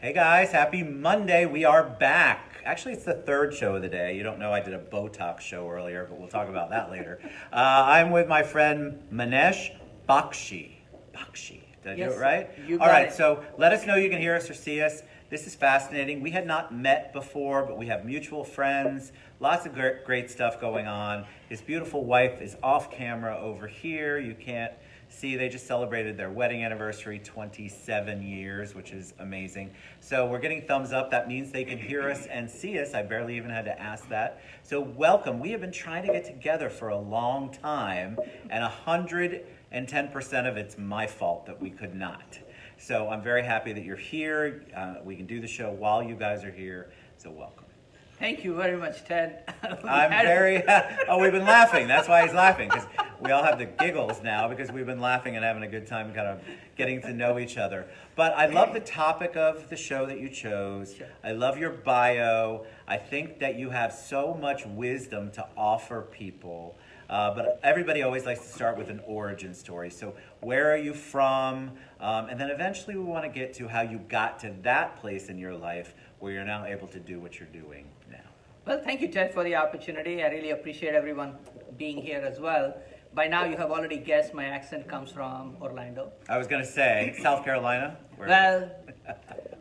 Hey guys, happy Monday. We are back. Actually, it's the third show of the day. You don't know I did a Botox show earlier, but we'll talk about that later. I'm with my friend Minesh Baxi. Baxi. Did I do it right? You All got right, it. so let us know you can hear us or see us. This is fascinating. We had not met before, but we have mutual friends. Lots of great stuff going on. His beautiful wife is off camera over here. You can't see, they just celebrated their wedding anniversary, 27 years, which is amazing. So we're getting thumbs up. That means they can hear us and see us. I barely even had to ask that. So welcome. We have been trying to get together for a long time, and 110% of it's my fault that we could not. So I'm very happy that you're here. We can do the show while you guys are here. So welcome. Thank you very much, Ted. I'm very, oh, we've been laughing. That's why he's laughing, because we all have the giggles now because we've been laughing and having a good time kind of getting to know each other. But I love the topic of the show that you chose. Sure. I love your bio. I think that you have so much wisdom to offer people. But everybody always likes to start with an origin story. So where are you from? And then eventually we want to get to how you got to that place in your life where you're now able to do what you're doing now. Well, thank you, Ted, for the opportunity. I really appreciate everyone being here as well. By now, you have already guessed my accent comes from Orlando. I was going to say, South Carolina? Well,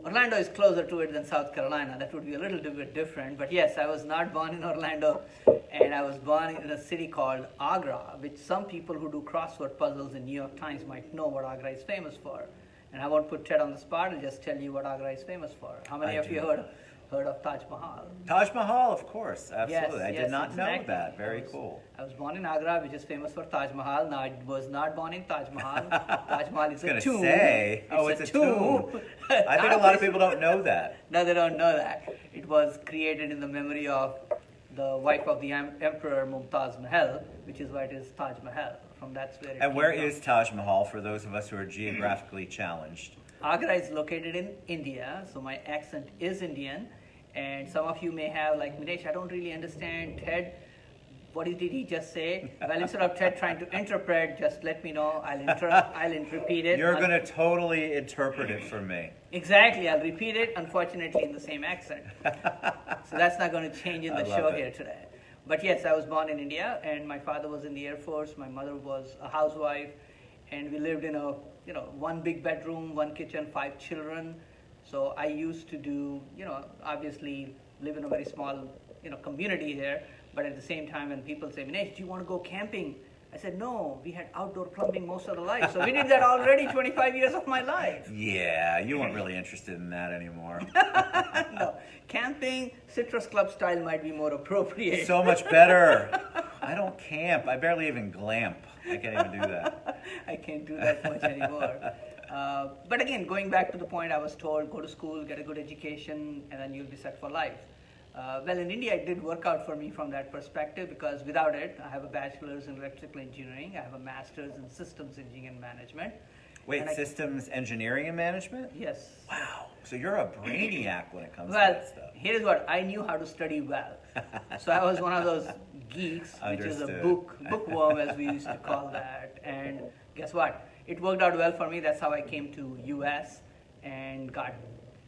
Orlando is closer to it than South Carolina. That would be a little bit different. But yes, I was not born in Orlando, and I was born in a city called Agra, which some people who do crossword puzzles in New York Times might know what Agra is famous for. And I won't put Ted on the spot, I'll just tell you what Agra is famous for. How many of you heard of Taj Mahal? Taj Mahal, of course, absolutely. Yes, I did not know exactly. that. Very cool. I was born in Agra, which is famous for Taj Mahal. Now, I was not born in Taj Mahal. Taj Mahal is a tomb. It's a tomb. I think a lot of people don't know that. No, they don't know that. It was created in the memory of the wife of the Emperor Mumtaz Mahal, which is why it is Taj Mahal. From that's where it And where came from. is Taj Mahal for those of us who are geographically challenged? Agra is located in India, so my accent is Indian. And some of you may have, like, Minesh, I don't really understand. Ted, what did he just say? Well, instead of Ted trying to interpret, just let me know. I'll repeat it. You're going to totally interpret it for me. Exactly, I'll repeat it, unfortunately, in the same accent. So that's not going to change in the show here today. But yes, I was born in India, and my father was in the Air Force. My mother was a housewife, and we lived in a, one big bedroom, one kitchen, 5 children. So I used to do, obviously live in a very small, community here. But at the same time, when people say, Minesh, do you want to go camping? I said, no, we had outdoor plumbing most of the life. So we did that already 25 years of my life. Yeah, you weren't really interested in that anymore. No, camping, Citrus Club style might be more appropriate. So much better. I don't camp. I barely even glamp. I can't even do that. I can't do that much anymore. But again, going back to the point, I was told, go to school, get a good education, and then you'll be set for life. Well, in India, it did work out for me from that perspective, because without it, I have a bachelor's in electrical engineering. I have a master's in systems engineering and management. Wait, systems engineering and management? Yes. Wow. So you're a brainiac when it comes to Well, that stuff. here's what, I knew how to study well. So I was one of those geeks, which is a Understood. bookworm, as we used to call that. And guess what? It worked out well for me. That's how I came to US and got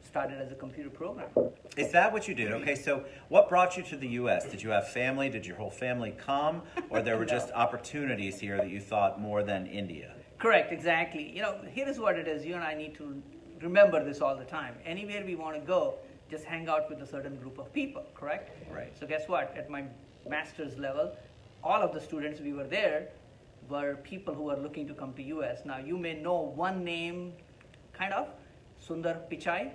started as a computer programmer. Is that what you did? Okay, so what brought you to the U.S.? Did you have family? Did your whole family come? Or there were just opportunities here that you thought more than India? Correct, exactly. Here is what it is. You and I need to remember this all the time. Anywhere we want to go, just hang out with a certain group of people, correct? Right. So guess what? At my master's level, all of the students we were there were people who were looking to come to US. Now, you may know one name, kind of, Sundar Pichai.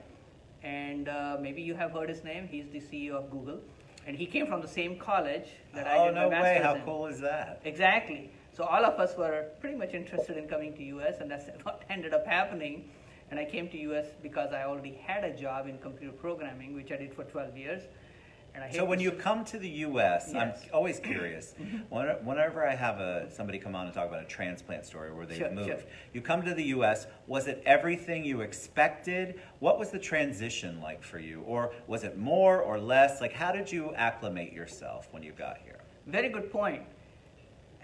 And maybe you have heard his name. He's the CEO of Google. And he came from the same college that I did my master's in. Oh, no way. How cool is that? Exactly. So all of us were pretty much interested in coming to US, and that's what ended up happening. And I came to US because I already had a job in computer programming, which I did for 12 years. And I hate So when to you come to the U.S., I'm Yes. always curious. Whenever I have somebody come on and talk about a transplant story where they've Sure, moved, sure. you come to the U.S., was it everything you expected? What was the transition like for you? Or was it more or less? Like, how did you acclimate yourself when you got here? Very good point.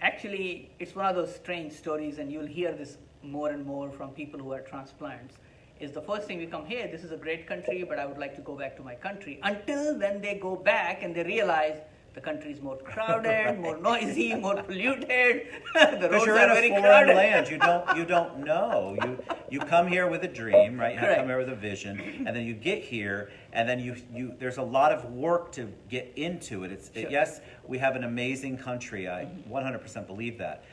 Actually, it's one of those strange stories, and you'll hear this more and more from people who are transplants. is the first thing we come here, this is a great country, but I would like to go back to my country. Until then they go back and they realize the country is more crowded, Right. more noisy, more polluted. The Because roads you're are in a very foreign crowded. land, you don't know. You come here with a dream, right? You Correct. come here with a vision, and then you get here, and then you there's a lot of work to get into it. Sure. Yes, we have an amazing country. I 100% believe that.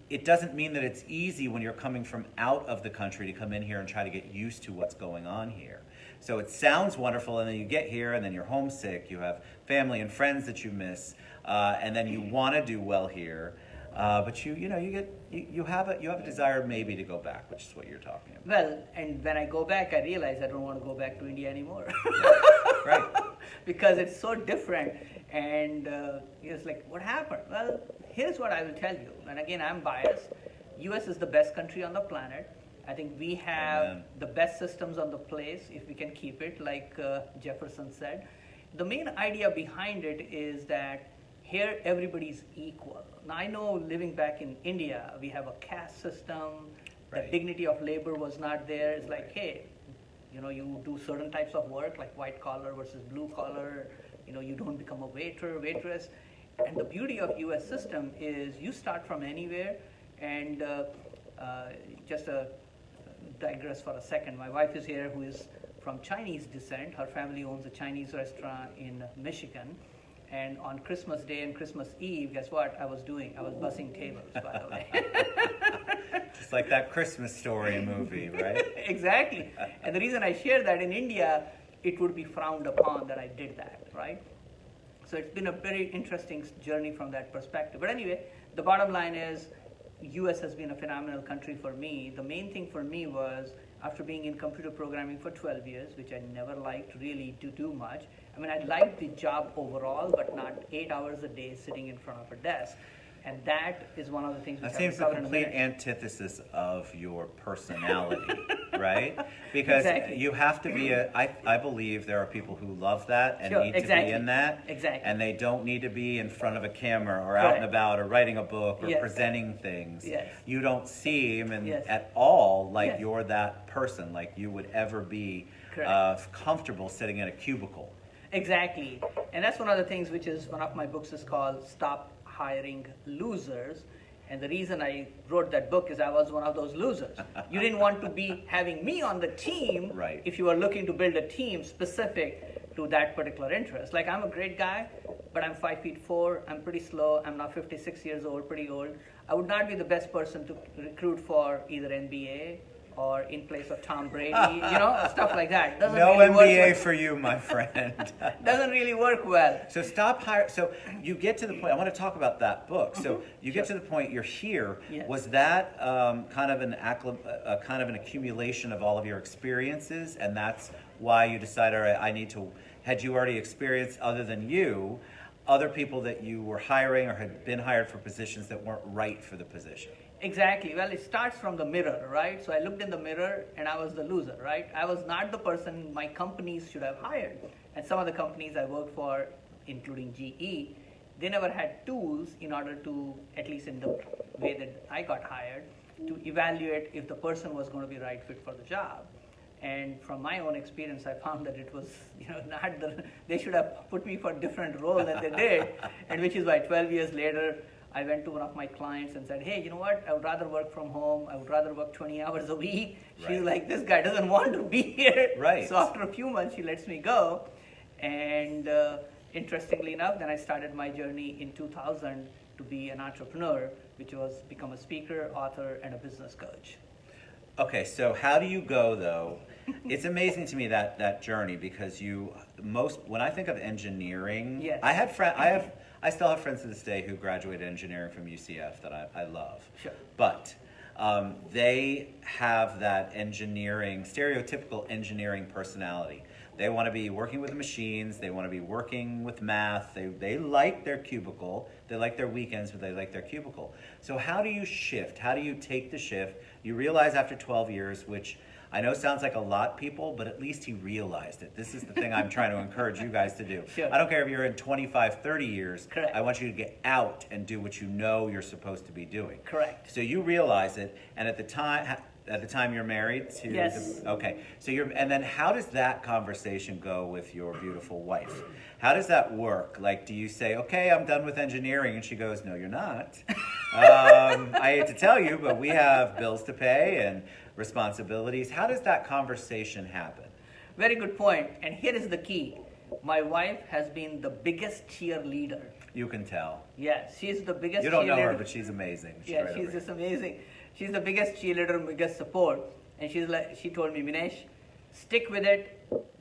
It doesn't mean that it's easy when you're coming from out of the country to come in here and try to get used to what's going on here. So it sounds wonderful, and then you get here, and then you're homesick. You have family and friends that you miss, and then you want to do well here, but you have a desire maybe to go back, which is what you're talking about. Well, and when I go back, I realize I don't want to go back to India anymore. Right. Because it's so different, and it's like, what happened? Well, here's what I will tell you, and again, I'm biased. US is the best country on the planet. I think we have Amen. the best systems on the place if we can keep it, like Jefferson said. The main idea behind it is that here everybody's equal. Now I know living back in India, we have a caste system, Right. the dignity of labor was not there. It's like, hey, you do certain types of work like white collar versus blue collar, you don't become a waiter, waitress. And the beauty of US system is you start from anywhere, and just digress for a second. My wife is here, who is from Chinese descent. Her family owns a Chinese restaurant in Michigan. And on Christmas Day and Christmas Eve, guess what I was doing? I was bussing tables, by the way. Just like that Christmas Story movie, right? Exactly. And the reason I share that, in India, it would be frowned upon that I did that, right? So it's been a very interesting journey from that perspective. But anyway, the bottom line is, US has been a phenomenal country for me. The main thing for me was, after being in computer programming for 12 years, which I never liked really to do much. I mean, I liked the job overall, but not 8 hours a day sitting in front of a desk. And that is one of the things which That I will seems the cover in a complete minute. antithesis of your personality, right? Because Exactly. you have to be I believe there are people who love that and Sure, need to exactly. be in that. Exactly. And they don't need to be in front of a camera or out and Correct. about or writing a book or Yes. presenting things. Yes. You don't seem Yes. at all like Yes. you're that person, like you would ever be Correct. comfortable sitting in a cubicle. Exactly. And that's one of the things which is, one of my books is called Stop Hiring Losers. And the reason I wrote that book is I was one of those losers. You didn't want to be having me on the team Right. if you were looking to build a team specific to that particular interest. Like, I'm a great guy, but I'm 5'4", I'm pretty slow, I'm now 56 years old, pretty old. I would not be the best person to recruit for either NBA or in place of Tom Brady, stuff like that. Doesn't No really work MBA well. for you, my friend. Doesn't really work well. So stop hire. So you get to the point. I want to talk about that book. So you get to the point. You're here. Yes. Was that kind of an accumulation of all of your experiences, and that's why you decided, all right, I need to. Had you already experienced, other than you, other people that you were hiring or had been hired for positions that weren't right for the position? Exactly. Well, it starts from the mirror, right? So I looked in the mirror and I was the loser, right? I was not the person my companies should have hired. And some of the companies I worked for, including GE, they never had tools in order to, at least in the way that I got hired, to evaluate if the person was going to be right fit for the job. And from my own experience, I found that it was, not they should have put me for a different role than they did. And which is why 12 years later, I went to one of my clients and said, hey, you know what? I would rather work from home. I would rather work 20 hours a week. She's Right. like, this guy doesn't want to be here. Right. So after a few months, she lets me go. And interestingly enough, then I started my journey in 2000 to be an entrepreneur, which was become a speaker, author, and a business coach. Okay, so how do you go though? It's amazing to me that journey, because when I think of engineering, Yes. I still have friends to this day who graduated engineering from UCF that I love. Sure. But they have that stereotypical engineering personality. They want to be working with the machines. They want to be working with math. They like their cubicle. They like their weekends, but they like their cubicle. So how do you shift? How do you take the shift? You realize after 12 years, which I know sounds like a lot, people, but at least he realized it. This is the thing I'm trying to encourage you guys to do. Sure. I don't care if you're in 25, 30 years. Correct. I want you to get out and do what you know you're supposed to be doing. Correct. So you realize it, and at the time, at the time you're married to? Yes. Okay. So and then how does that conversation go with your beautiful wife? How does that work? Like, do you say, okay, I'm done with engineering? And she goes, no, you're not. I hate to tell you, but we have bills to pay and responsibilities. How does that conversation happen? Very good point. And here is the key. My wife has been the biggest cheerleader. You can tell. Yes, she's the biggest cheerleader. You don't know her, but she's amazing. Yeah, she's just amazing. She's the biggest cheerleader, biggest support. And she told me, Minesh, stick with it.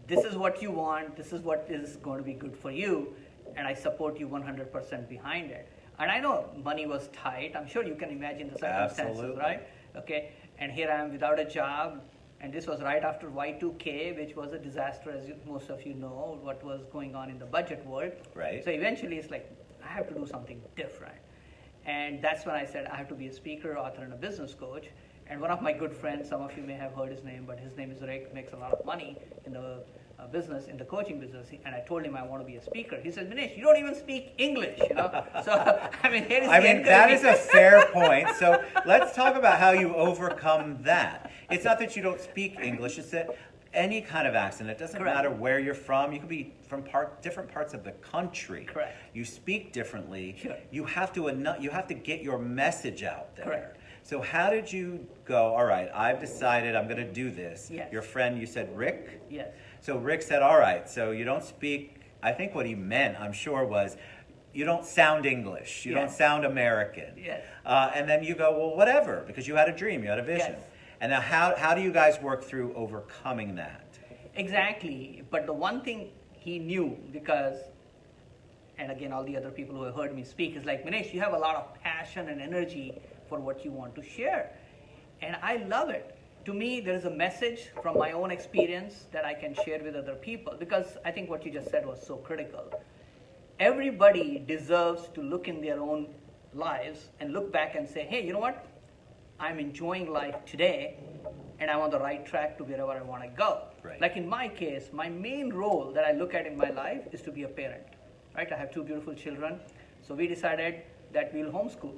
This is what you want. This is what is going to be good for you. And I support you 100% behind it. And I know money was tight. I'm sure you can imagine the circumstances, Absolutely. right? Okay. And here I am without a job. And this was right after Y2K, which was a disaster, as most of you know, what was going on in the budget world. Right. So eventually it's like, I have to do something different. And that's when I said I have to be a speaker, author, and a business coach. And one of my good friends, some of you may have heard his name, but his name is Rick, makes a lot of money in the business, in the coaching business. And I told him I want to be a speaker. He said, Minesh, you don't even speak English, you know? So, here is that is a fair point. So let's talk about how you overcome that. It's not that you don't speak English, it's that any kind of accent, it doesn't Correct. matter where you're from. You could be from different parts of the country. Correct. You speak differently. Sure. You have to get your message out there. Correct. So how did you go, all right, I've decided I'm going to do this. Yes. Your friend, you said Rick? Yes. So Rick said, all right, so you don't speak, I think what he meant, I'm sure, was you don't sound English. You Yes. don't sound American. Yes. And then you go, well, whatever, because you had a dream, you had a vision. Yes. And now how do you guys work through overcoming that? Exactly. But the one thing he knew, because, and again, all the other people who have heard me speak, is like, Minesh, you have a lot of passion and energy for what you want to share. And I love it. To me, there is a message from my own experience that I can share with other people, because I think what you just said was so critical. Everybody deserves to look in their own lives and look back and say, hey, you know what? I'm enjoying life today, and I'm on the right track to wherever I want to go. Right. Like in my case, my main role that I look at in my life is to be a parent. Right? I have two beautiful children, so we decided that we'll homeschool.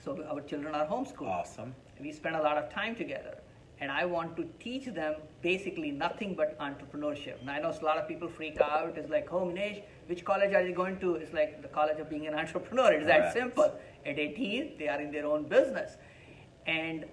So our children are homeschooled. Awesome. We spend a lot of time together, and I want to teach them basically nothing but entrepreneurship. Now I know a lot of people freak out. It's like, oh, Minesh, which college are you going to? It's like the college of being an entrepreneur. It's that Correct. simple. At 18, they are in their own business. And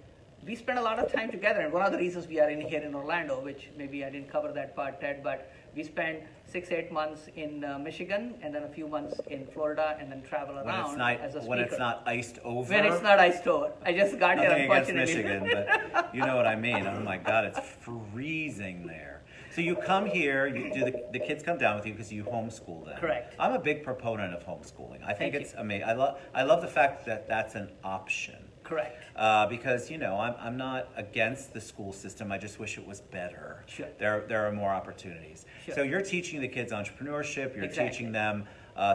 we spend a lot of time together. And one of the reasons we are in here in Orlando, which maybe I didn't cover that part, Ted, but we spent 6-8 months in Michigan, and then a few months in Florida, and then travel around as a speaker. When it's not iced over. When it's not iced over. I just got here, Nothing against unfortunately. Michigan, but you know what I mean. Oh my God, it's freezing there. So you come here, you do the kids come down with you because you homeschool them. Correct. I'm a big proponent of homeschooling. I think Thank it's you. amazing. I love the fact that that's an option. Correct. Because I'm not against the school system. I just wish it was better. Sure. There are more opportunities. Sure. So you're teaching the kids entrepreneurship. You're Exactly. teaching them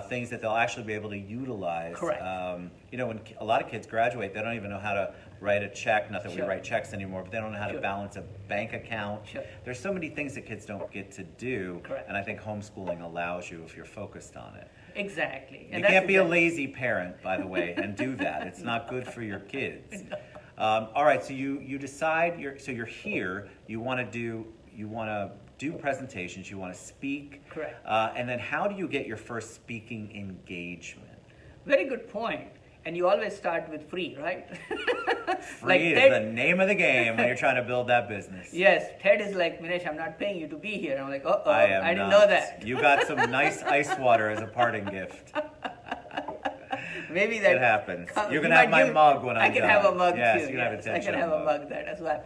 things that they'll actually be able to utilize. Correct. When a lot of kids graduate, they don't even know how to write a check. Not that we Sure. write checks anymore, but they don't know how to Sure. balance a bank account. Sure. There's so many things that kids don't get to do. Correct. And I think homeschooling allows you if you're focused on it. Exactly. You can't be a lazy parent, by the way, and do that. It's not good for your kids. All right, so you decide you're here. You want to do presentations. You want to speak. Correct. And then how do you get your first speaking engagement? Very good point. And you always start with free, right? Free is the name of the game when you're trying to build that business. Yes, Ted is like, Minesh, I'm not paying you to be here. I'm like, uh-oh, I didn't not. know that. You got some nice ice water as a parting gift. Maybe that It happens. You can might have my mug when I'm I can done. have a mug Yes, too. you can have a I can have a mug that as well.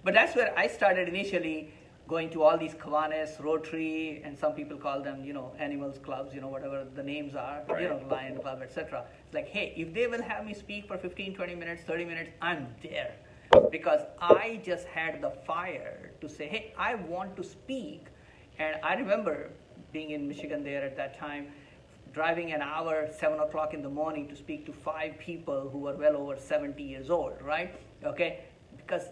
But that's where I started initially going to all these Kiwanis, Rotary, and some people call them, animals clubs, whatever the names are, Right. Lion Club, etc. It's like, hey, if they will have me speak for 15, 20 minutes, 30 minutes, I'm there. Because I just had the fire to say, hey, I want to speak. And I remember being in Michigan there at that time, driving an hour, 7 o'clock in the morning to speak to 5 people who were well over 70 years old, right? Okay, because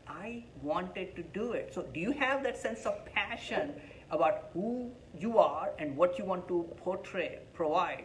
I wanted to do it. So do you have that sense of passion about who you are and what you want to portray, provide?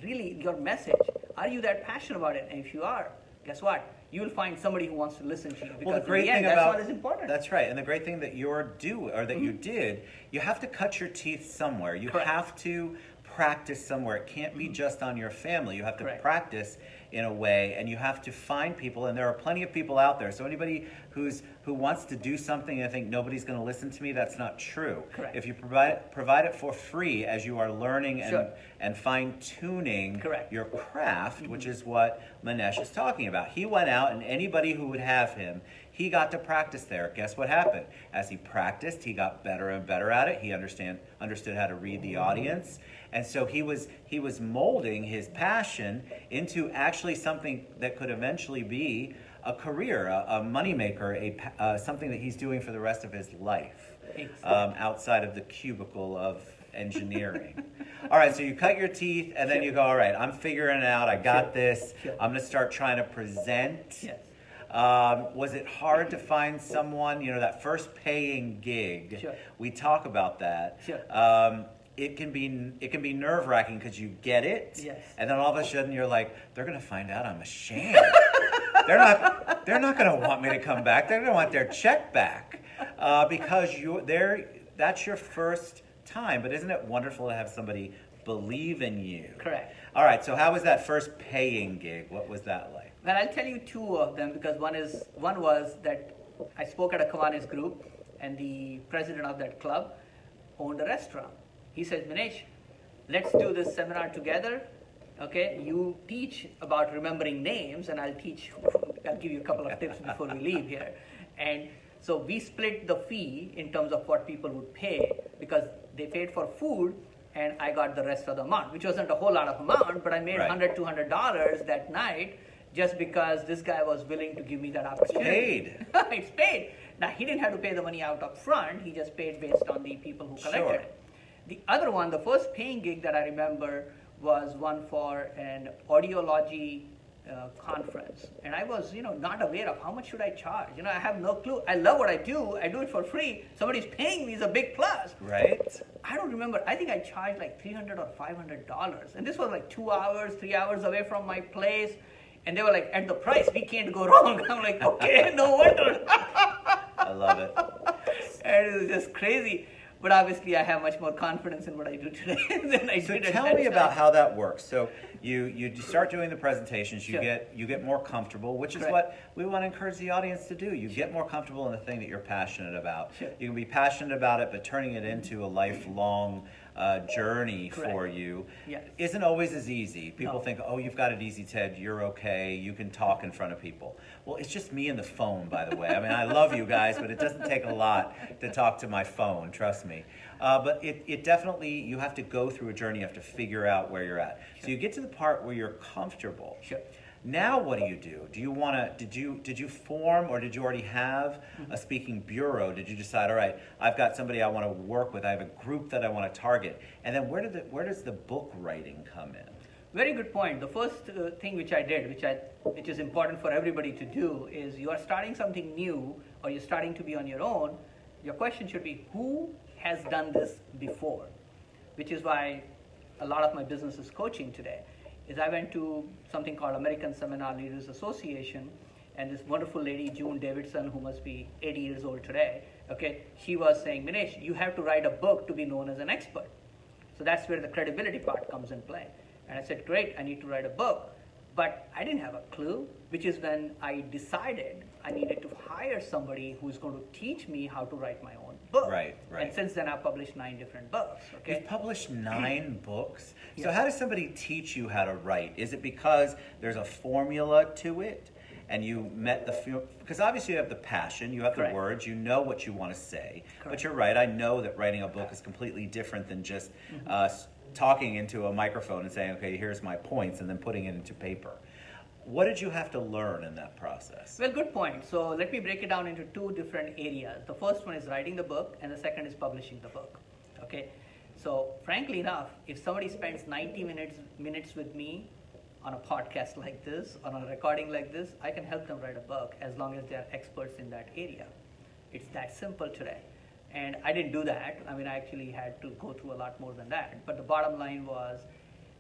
Really, your message. Are you that passionate about it? And if you are, guess what? you'll find somebody who wants to listen to you, because Well, the great in the end, thing that's about what is important. that's right, and the great thing that you did, you have to cut your teeth somewhere. You Correct. have to practice somewhere. It can't be just on your family. You have to Correct. practice in a way, and you have to find people. And there are plenty of people out there. So anybody who wants to do something and think nobody's going to listen to me, that's not true. Correct. If you provide it for free as you are learning Sure. and fine tuning Correct. your craft, which is what Minesh is talking about. He went out, and anybody who would have him, he got to practice there. Guess what happened? As he practiced, he got better and better at it. He understood how to read the audience. And so he was molding his passion into actually something that could eventually be a career, a moneymaker, something that he's doing for the rest of his life, outside of the cubicle of engineering. All right, so you cut your teeth, and then you go, all right, I'm figuring it out. I got this. I'm going to start trying to present. Yes. Was it hard to find someone, that first paying gig? Sure. We talk about that. Sure. It can be nerve-wracking because you get it, Yes. and then all of a sudden you're like, they're going to find out I'm a sham. They're not going to want me to come back. They're going to want their check back because that's your first time. But isn't it wonderful to have somebody believe in you? Correct. All right. So how was that first paying gig? What was that like? Well, I'll tell you two of them, because one was that I spoke at a Kiwanis group, and the president of that club owned a restaurant. He says, Minesh, let's do this seminar together. Okay, you teach about remembering names, and I'll give you a couple of tips before we leave here. And so we split the fee in terms of what people would pay, because they paid for food, and I got the rest of the amount, which wasn't a whole lot of amount, but I made Right. $100, $200 that night, just because this guy was willing to give me that opportunity. Paid. It's paid. Now, he didn't have to pay the money out up front. He just paid based on the people who collected Sure. it. The other one, the first paying gig that I remember, was one for an audiology conference. And I was, not aware of how much should I charge. I have no clue. I love what I do. I do it for free. Somebody's paying me is a big plus. Right. I don't remember. I think I charged like $300 or $500. And this was like 2 hours, 3 hours away from my place. And they were like, at the price, we can't go wrong. I'm like, okay, no wonder. I love it. And it was just crazy. But obviously, I have much more confidence in what I do today than I So did at tell that me time. about how that works. So you start doing the presentations, you Sure. get more comfortable, which is Correct. what we want to encourage the audience to do. You get more comfortable in the thing that you're passionate about. Sure. You can be passionate about it, but turning it into a lifelong journey Correct. for you Yes. isn't always as easy. People No. think, oh, you've got it easy, Ted. You're okay. You can talk in front of people. Well, it's just me and the phone, by the way. I mean, I love you guys, but it doesn't take a lot to talk to my phone, trust me. But it definitely, you have to go through a journey. You have to figure out where you're at. So you get to the part where you're comfortable. Sure. Now what do? Do you want to, did you form, or did you already have a speaking bureau? Did you decide, all right, I've got somebody I want to work with, I have a group that I want to target? And then where does the book writing come in? Very good point. The first thing which I did, which is important for everybody to do, is you are starting something new, or you're starting to be on your own. Your question should be, who has done this before? Which is why a lot of my business is coaching today. Is I went to something called American Seminar Leaders Association, and this wonderful lady, June Davidson, who must be 80 years old today, okay, she was saying, Minesh, you have to write a book to be known as an expert. So that's where the credibility part comes in play. And I said, great, I need to write a book. But I didn't have a clue, which is when I decided I needed to hire somebody who's going to teach me how to write my own book. Right. And since then, I've published 9 different books. Okay. You've published 9 books. So Yes. how does somebody teach you how to write? Is it because there's a formula to it, and you met because obviously you have the passion, you have Correct. the words, you know what you want to say. But Correct. you're right, I know that writing a book is completely different than just talking into a microphone and saying, okay, here's my points, and then putting it into paper. What did you have to learn in that process? Well, good point. So let me break it down into 2 different areas. The first one is writing the book, and the second is publishing the book. Okay. So frankly enough, if somebody spends 90 minutes with me on a podcast like this, on a recording like this, I can help them write a book as long as they are experts in that area. It's that simple today. And I didn't do that. I mean, I actually had to go through a lot more than that. But the bottom line was,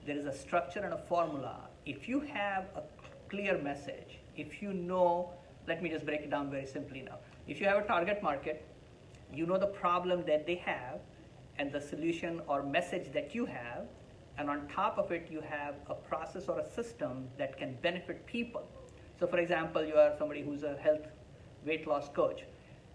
there is a structure and a formula. If you have a clear message, if you know, let me just break it down very simply now. If you have a target market, you know the problem that they have and the solution or message that you have, and on top of it, you have a process or a system that can benefit people. So for example, you are somebody who's a health weight loss coach,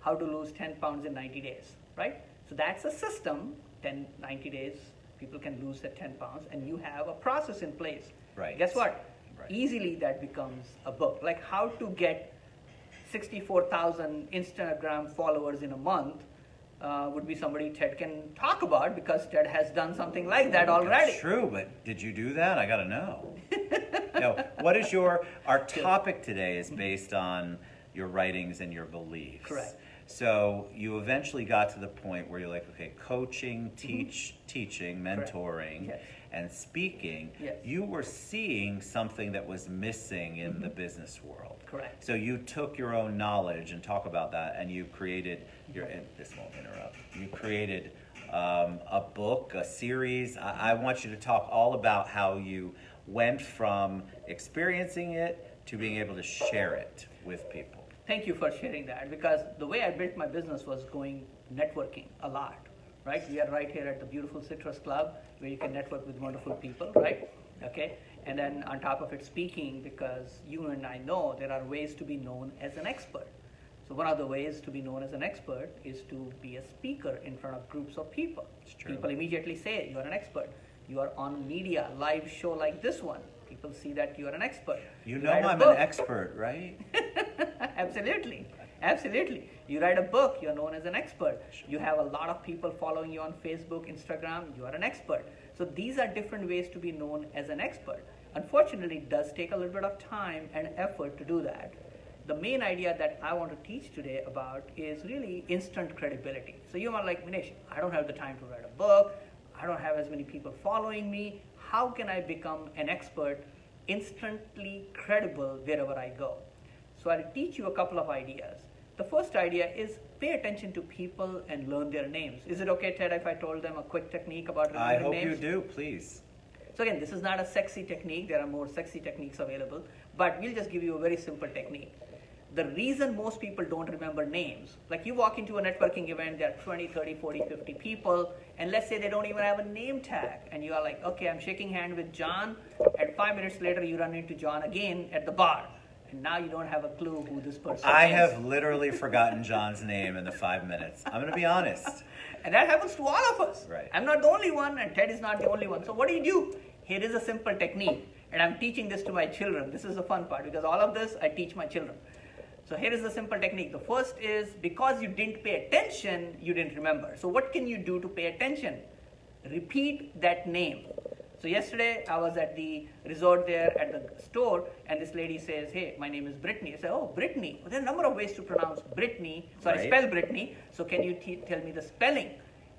how to lose 10 pounds in 90 days, right? So that's a system, 90 days, people can lose that 10 pounds, and you have a process in place. Right. Guess what? Right. Easily that becomes a book. Like how to get 64,000 Instagram followers in a month would be somebody Ted can talk about, because Ted has done something like that already. That's true, but did you do that? I got to know. No, what is our topic today is based on your writings and your beliefs. Correct. So you eventually got to the point where you're like, okay, coaching, teaching, mentoring, Yes. and speaking. Yes. You were seeing something that was missing in the business world. Correct. So you took your own knowledge, and talk about that, and you created and this won't interrupt. You created a book, a series. I want you to talk all about how you went from experiencing it to being able to share it with people. Thank you for sharing that, because the way I built my business was going networking a lot, right? We are right here at the beautiful Citrus Club, where you can network with wonderful people, right? Okay, and then on top of it, speaking, because you and I know there are ways to be known as an expert. So one of the ways to be known as an expert is to be a speaker in front of groups of people. It's true. People immediately say you're an expert. You are on media, live show like this one. People see that you are an expert. You know write a I'm book. an expert, right? Absolutely. Absolutely. You write a book, you're known as an expert. You have a lot of people following you on Facebook, Instagram, you are an expert. So these are different ways to be known as an expert. Unfortunately, it does take a little bit of time and effort to do that. The main idea that I want to teach today about is really instant credibility. So you are like, Minesh, I don't have the time to write a book. I don't have as many people following me. How can I become an expert, instantly credible wherever I go? So I'll teach you a couple of ideas. The first idea is pay attention to people and learn their names. Is it okay, Ted, if I told them a quick technique about remembering I hope names? you do, please. So again, this is not a sexy technique. There are more sexy techniques available, but we'll just give you a very simple technique. The reason most people don't remember names, like you walk into a networking event, there are 20, 30, 40, 50 people, and let's say they don't even have a name tag, and you are like, okay, I'm shaking hand with John, and 5 minutes later you run into John again at the bar, and now you don't have a clue who this person I is. have literally forgotten John's name in the 5 minutes. I'm going to be honest. And that happens to all of us. Right. I'm not the only one, and Ted is not the only one. So what do you do? Here is a simple technique, and I'm teaching this to my children. This is the fun part, because all of this I teach my children. So here is the simple technique. The first is, because you didn't pay attention, you didn't remember. So what can you do to pay attention? Repeat that name. So yesterday I was at the resort there at the store, and this lady says, hey, my name is Brittany. I said, oh, Brittany. Well, there are a number of ways to pronounce Brittany. So I Right. spell Brittany. So can you tell me the spelling?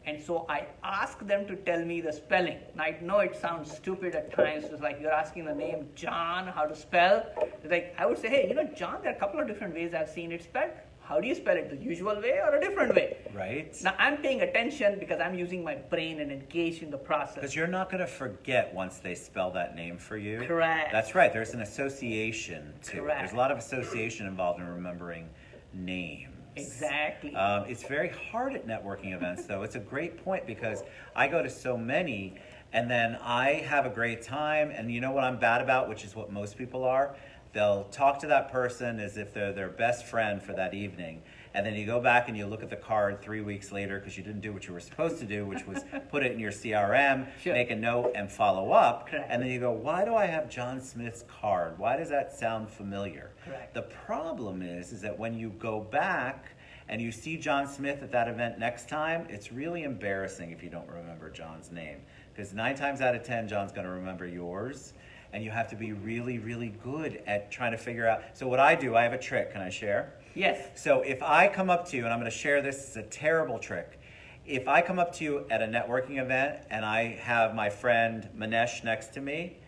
And so I asked them to tell me the spelling. Now I know it sounds stupid at times. It's like you're asking the name John, how to spell. It's like I would say, hey, John, there are a couple of different ways I've seen it spelled. How do you spell it? The usual way or a different way? Right? Now I'm paying attention because I'm using my brain and engaged in the process. Because you're not going to forget once they spell that name for you. Correct. That's right. There's an association to it. Correct. There's a lot of association involved in remembering names. Exactly. It's very hard at networking events, though. It's a great point, because I go to so many, and then I have a great time, and you know what I'm bad about, which is what most people are? They'll talk to that person as if they're their best friend for that evening, and then you go back and you look at the card 3 weeks later because you didn't do what you were supposed to do, which was put it in your CRM, Sure. make a note, and follow up. Correct. And then you go, why do I have John Smith's card? Why does that sound familiar? Correct. The problem is that when you go back and you see John Smith at that event next time, it's really embarrassing if you don't remember John's name. Because 9 times out of 10, John's going to remember yours. And you have to be really, really good at trying to figure out. So what I do, I have a trick. Can I share? Yes. So if I come up to you, and I'm going to share this, it's a terrible trick. If I come up to you at a networking event and I have my friend Minesh next to me,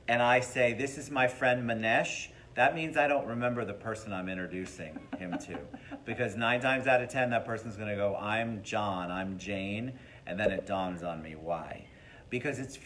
and I say, this is my friend Minesh, that means I don't remember the person I'm introducing him to. Because 9 times out of 10, that person's going to go, I'm John, I'm Jane, and then it dawns on me why. because it's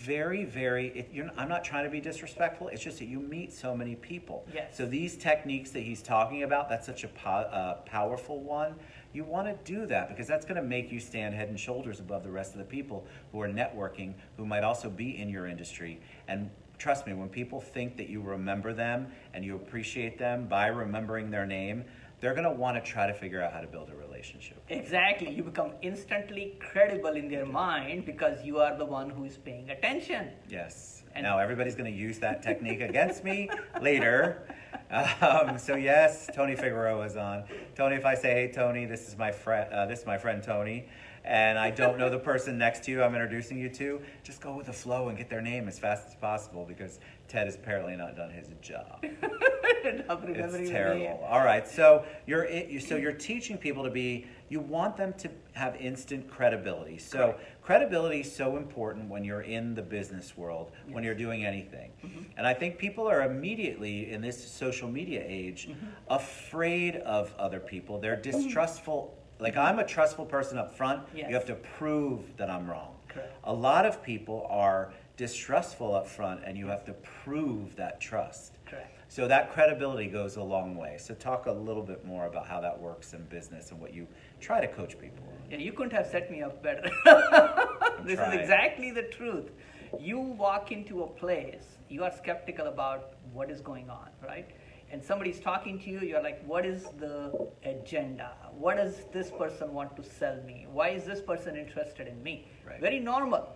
I'm not trying to be disrespectful. It's just that you meet so many people. Yes. So these techniques that he's talking about, that's such a powerful one. You want to do that because that's going to make you stand head and shoulders above the rest of the people who are networking, who might also be in your industry. And trust me, when people think that you remember them and you appreciate them by remembering their name, they're going to want to try to figure out how to build a relationship. Exactly. You become instantly credible in their mind because you are the one who is paying attention. Yes. And now everybody's going to use that technique against me later. So yes, Tony Figueroa is on. Tony, if I say, "Hey, Tony, this is my friend Tony," and I don't know the person next to you I'm introducing you to, just go with the flow and get their name as fast as possible because Ted has apparently not done his job. It's terrible. All right, so you're teaching people to be. You want them to have instant credibility. So Correct. credibility is so important when you're in the business world, when you're doing anything. And I think people are immediately in this social media age afraid of other people. They're distrustful. Like I'm a trustful person up front. Yes. You have to prove that I'm wrong. Correct. A lot of people are distrustful up front and you have to prove that trust. Correct. So that credibility goes a long way. So talk a little bit more about how that works in business and what you try to coach people on. Yeah, you couldn't have set me up better. This is exactly the truth. You walk into a place, you are skeptical about what is going on, right? And somebody's talking to you, you're like, what is the agenda? What does this person want to sell me? Why is this person interested in me? Right. Very normal.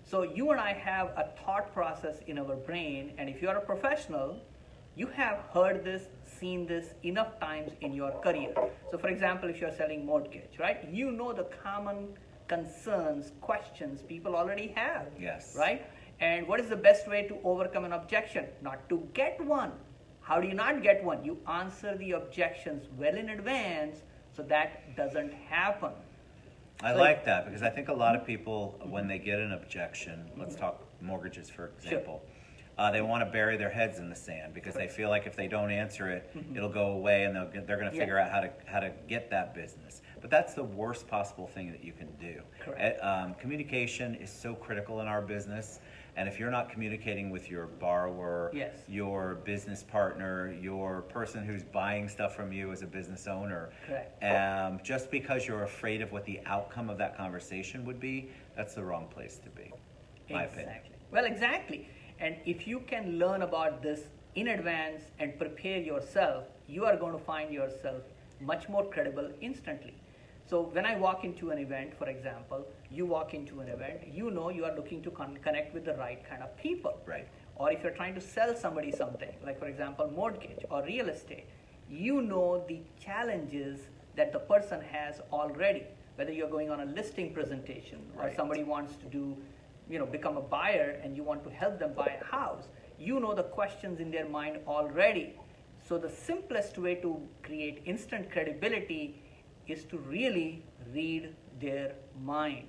So you and I have a thought process in our brain, and if you're a professional, you have heard this, seen this enough times in your career. So for example, if you're selling mortgage, right? You know the common concerns, questions people already have. Yes. Right? And what is the best way to overcome an objection? Not to get one. How do you not get one? You answer the objections well in advance so that doesn't happen. I like that because I think a lot of people, when they get an objection, let's talk mortgages for example, they want to bury their heads in the sand because they feel like if they don't answer it, it'll go away and they're going to figure out how to get that business. But that's the worst possible thing that you can do. Correct. Communication is so critical in our business. And if you're not communicating with your borrower, Yes. your business partner, your person who's buying stuff from you as a business owner, Correct. just because you're afraid of what the outcome of that conversation would be, that's the wrong place to be, my opinion. Exactly. Well, exactly. And if you can learn about this in advance and prepare yourself, you are going to find yourself much more credible instantly. So when I walk into an event, for example, you walk into an event, you know you are looking to connect with the right kind of people. Right. Or if you're trying to sell somebody something, like for example, mortgage or real estate, you know the challenges that the person has already, whether you're going on a listing presentation or somebody wants to do, become a buyer and you want to help them buy a house, you know the questions in their mind already. So the simplest way to create instant credibility is to really read their mind.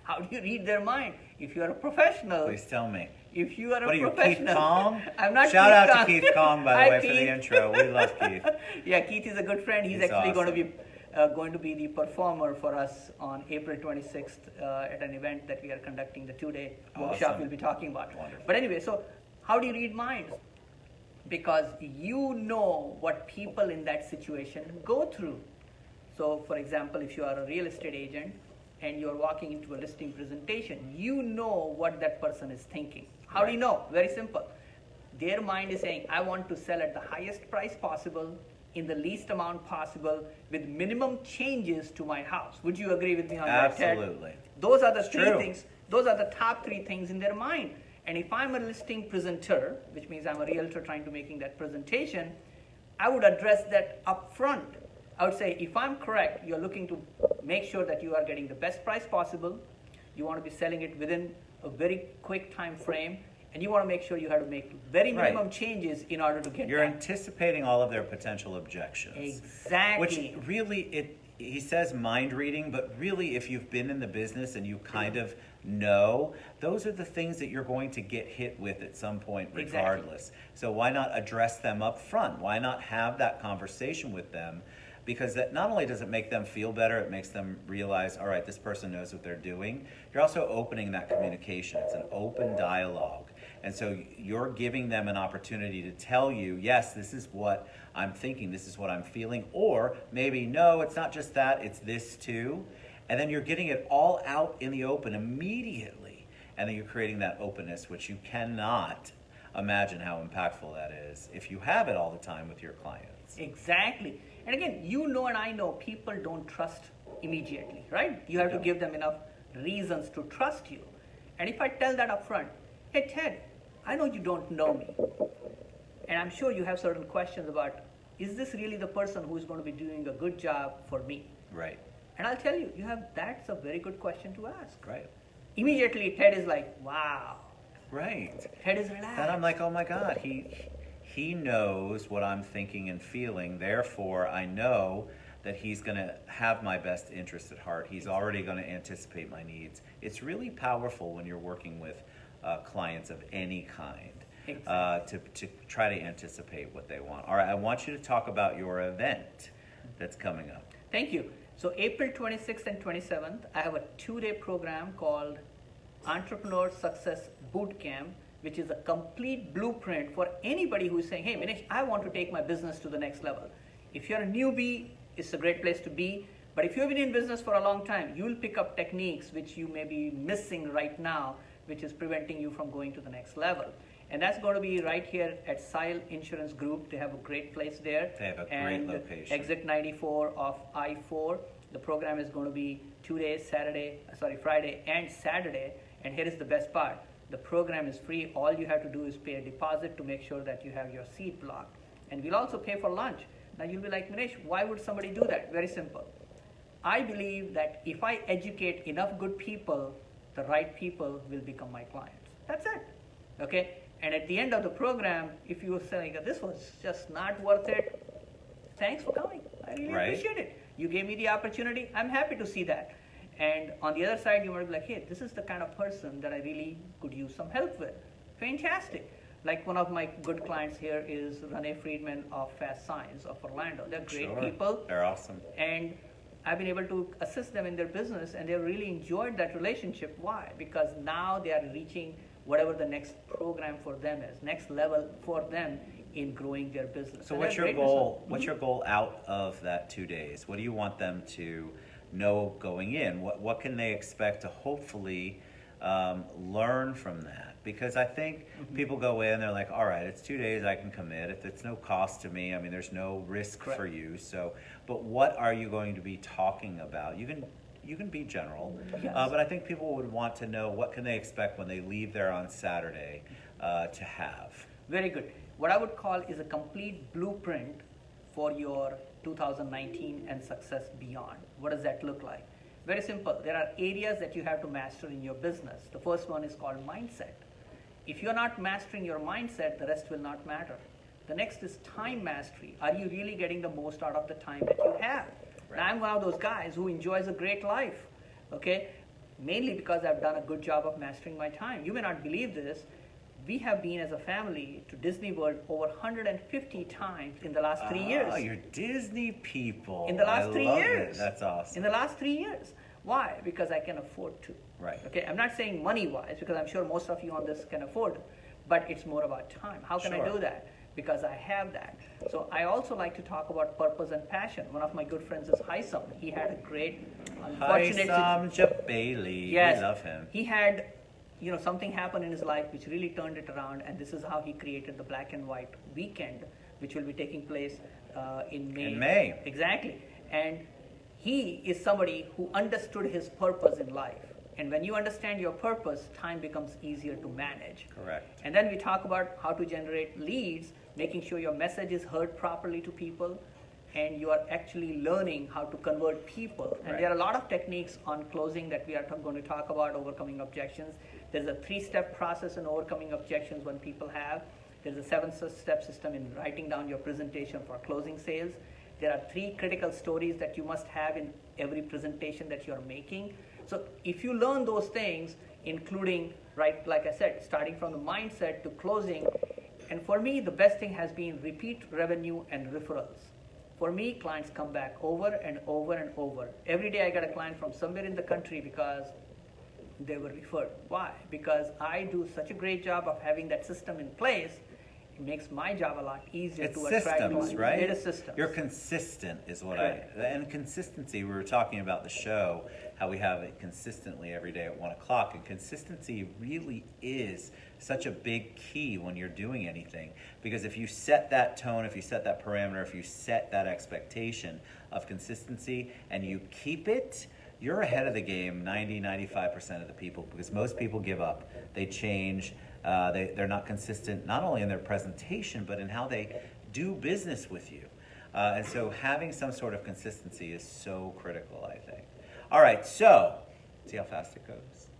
How do you read their mind? If you are a professional. Please tell me. If you are a What are you, professional. Keith Kong? I'm not Shout Keith out Kong. to Keith Kong, by the Hi, way, for Keith. the intro. We love Keith. Yeah, Keith is a good friend. He's actually awesome. going to be the performer for us on April 26th at an event that we are conducting, the 2-day workshop Awesome. we'll be talking about. Wonderful. But anyway, so how do you read minds? Because you know what people in that situation go through. So for example, if you are a real estate agent and you're walking into a listing presentation, you know what that person is thinking. How do you know? Very simple. Their mind is saying, I want to sell at the highest price possible, in the least amount possible, with minimum changes to my house. Would you agree with me on that, Ted? Absolutely. Those are the three true. things. Those are the top 3 things in their mind. And if I'm a listing presenter, which means I'm a realtor trying to making that presentation, I would address that up front. I would say, if I'm correct, you're looking to make sure that you are getting the best price possible. You want to be selling it within a very quick time frame, and you want to make sure you have to make very minimum changes in order to get You're that. anticipating all of their potential objections. Exactly. Which really, he says mind reading, but really if you've been in the business and you kind of know, those are the things that you're going to get hit with at some point regardless. So why not address them up front? Why not have that conversation with them? because that not only does it make them feel better, it makes them realize, all right, this person knows what they're doing. You're also opening that communication. It's an open dialogue. And so you're giving them an opportunity to tell you, yes, this is what I'm thinking, this is what I'm feeling, or maybe, no, it's not just that, it's this too. And then you're getting it all out in the open immediately. And then you're creating that openness, which you cannot imagine how impactful that is if you have it all the time with your clients. Exactly. And again, you know and I know people don't trust immediately, right? You have to give them enough reasons to trust you. And if I tell that up front, hey Ted, I know you don't know me. And I'm sure you have certain questions about, is this really the person who is going to be doing a good job for me? Right. And I'll tell you, that's a very good question to ask. Right. Immediately, Ted is like, wow. Right. Ted is relaxed. Then I'm like, oh my God, he knows what I'm thinking and feeling. Therefore, I know that he's going to have my best interest at heart. He's already going to anticipate my needs. It's really powerful when you're working with clients of any kind. Exactly. To try to anticipate what they want. All right, I want you to talk about your event that's coming up. Thank you. So April 26th and 27th, I have a 2-day program called Entrepreneur Success Bootcamp, which is a complete blueprint for anybody who is saying, hey, Minesh, I want to take my business to the next level. If you're a newbie, it's a great place to be. But if you've been in business for a long time, you'll pick up techniques which you may be missing right now, which is preventing you from going to the next level. And that's going to be right here at Sile Insurance Group. They have a great place there. They have a great location. Exit 94 of I-4. The program is going to be 2 days, Friday and Saturday. And here is the best part. The program is free. All you have to do is pay a deposit to make sure that you have your seat blocked. And we'll also pay for lunch. Now you'll be like, Minesh, why would somebody do that? Very simple. I believe that if I educate enough good people, the right people will become my clients. That's it. Okay? And at the end of the program, if you were saying, this was just not worth it, thanks for coming. I really appreciate it. You gave me the opportunity. I'm happy to see that. And on the other side, you might be like, hey, this is the kind of person that I really could use some help with. Fantastic. Like one of my good clients here is Renee Friedman of Fast Science of Orlando. They're great people. They're awesome. And I've been able to assist them in their business, and they really enjoyed that relationship. Why? Because now they are reaching whatever the next program for them is, next level for them in growing their business. So what's your goal? What's your goal out of that 2 days? What do you want them to know going in? What can they expect to hopefully learn from that? Because I think people go in, they're like, all right, it's 2 days, I can commit. If it's no cost to me, I mean, there's no risk for you. So, but what are you going to be talking about? You can be general, but I think people would want to know what can they expect when they leave there on Saturday to have. Very good. What I would call is a complete blueprint for your 2019 and success beyond. What does that look like? Very simple. There are areas that you have to master in your business. The first one is called mindset. If you're not mastering your mindset, the rest will not matter. The next is time mastery. Are you really getting the most out of the time that you have? Right. Now, I'm one of those guys who enjoys a great life, okay? Mainly because I've done a good job of mastering my time. You may not believe this. We have been as a family to Disney World over 150 times in the last 3 years. Oh, you're Disney people. In the last 3 years. That's awesome. In the last 3 years. Why? Because I can afford to. Right. Okay, I'm not saying money-wise, because I'm sure most of you on this can afford, but it's more about time. How can I do that? Because I have that. So I also like to talk about purpose and passion. One of my good friends is Haisam. He had a great, unfortunate Haisam Jabali. Yes. We love him. He had, something happened in his life which really turned it around, and this is how he created the Black and White Weekend, which will be taking place in May. In May. Exactly. And he is somebody who understood his purpose in life. And when you understand your purpose, time becomes easier to manage. Correct. And then we talk about how to generate leads, making sure your message is heard properly to people, and you are actually learning how to convert people. And there are a lot of techniques on closing that we are going to talk about, overcoming objections. There's a 3-step process in overcoming objections when people have. There's a 7-step system in writing down your presentation for closing sales. There are 3 critical stories that you must have in every presentation that you're making. So if you learn those things, including, like I said, starting from the mindset to closing, and for me, the best thing has been repeat revenue and referrals. For me, clients come back over and over and over. Every day I get a client from somewhere in the country because they were referred. Why? Because I do such a great job of having that system in place. It makes my job a lot easier It's to attract systems, clients. right? It is systems. You're consistent is what Correct. and consistency, we were talking about the show, how we have it consistently every day at 1 o'clock, and consistency really is such a big key when you're doing anything, because if you set that tone, if you set that parameter, if you set that expectation of consistency and you keep it, you're ahead of the game 95% of the people, because most people give up. They change. They're not consistent, not only in their presentation, but in how they do business with you. And so having some sort of consistency is so critical, I think. All right, so see how fast it goes.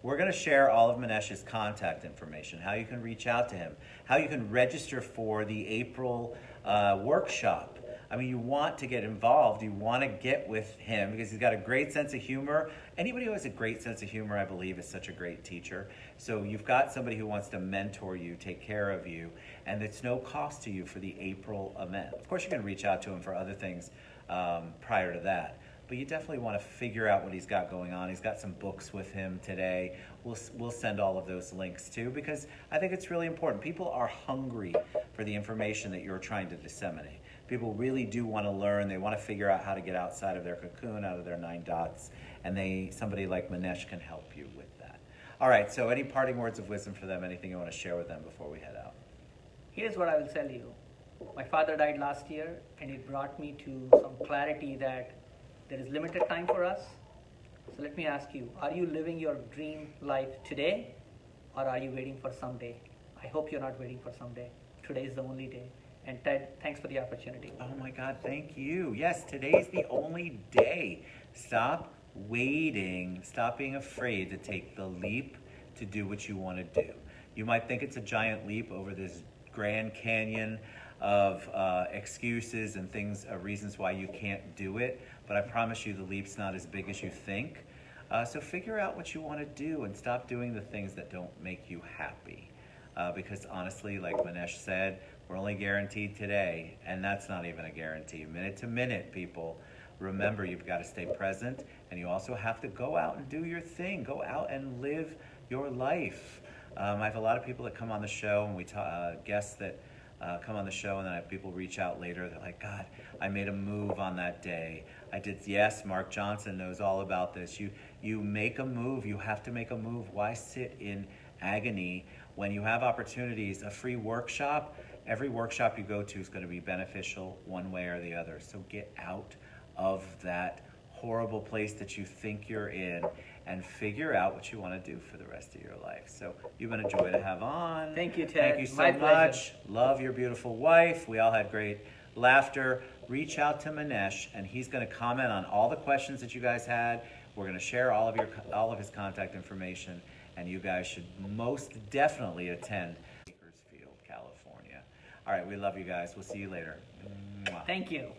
We're going to share all of Minesh's contact information, how you can reach out to him, how you can register for the April workshop. I mean, you want to get involved. You want to get with him because he's got a great sense of humor. Anybody who has a great sense of humor, I believe, is such a great teacher. So you've got somebody who wants to mentor you, take care of you, and it's no cost to you for the April event. Of course, you can reach out to him for other things prior to that. But you definitely want to figure out what he's got going on. He's got some books with him today. We'll send all of those links too, because I think it's really important. People are hungry for the information that you're trying to disseminate. People really do want to learn. They want to figure out how to get outside of their cocoon, out of their 9 dots, and somebody like Minesh can help you with that. All right, so any parting words of wisdom for them, anything you want to share with them before we head out? Here's what I will tell you. My father died last year, and it brought me to some clarity that there is limited time for us. So let me ask you, are you living your dream life today, or are you waiting for someday? I hope you're not waiting for someday. Today is the only day. And Ted, thanks for the opportunity. Oh my God, thank you. Yes, today's the only day. Stop waiting. Stop being afraid to take the leap to do what you want to do. You might think it's a giant leap over this Grand Canyon of excuses and things, reasons why you can't do it, but I promise you the leap's not as big as you think. So figure out what you want to do and stop doing the things that don't make you happy. Because honestly, like Minesh said, we're only guaranteed today, and that's not even a guarantee. Minute to minute, people. Remember, you've got to stay present, and you also have to go out and do your thing. Go out and live your life. I have a lot of people that come on the show, and we guests that come on the show, and then I have people reach out later. They're like, God, I made a move on that day. I did. Yes, Mark Johnson knows all about this. You make a move. You have to make a move. Why sit in agony when you have opportunities? A free workshop. Every workshop you go to is going to be beneficial one way or the other. So get out of that horrible place that you think you're in and figure out what you want to do for the rest of your life. So you've been a joy to have on. Thank you, Ted. Thank you so My much. pleasure. Love your beautiful wife. We all had great laughter. Reach out to Minesh, and he's going to comment on all the questions that you guys had. We're going to share all of his contact information, and you guys should most definitely attend Bakersfield, California. All right, we love you guys. We'll see you later. Mwah. Thank you.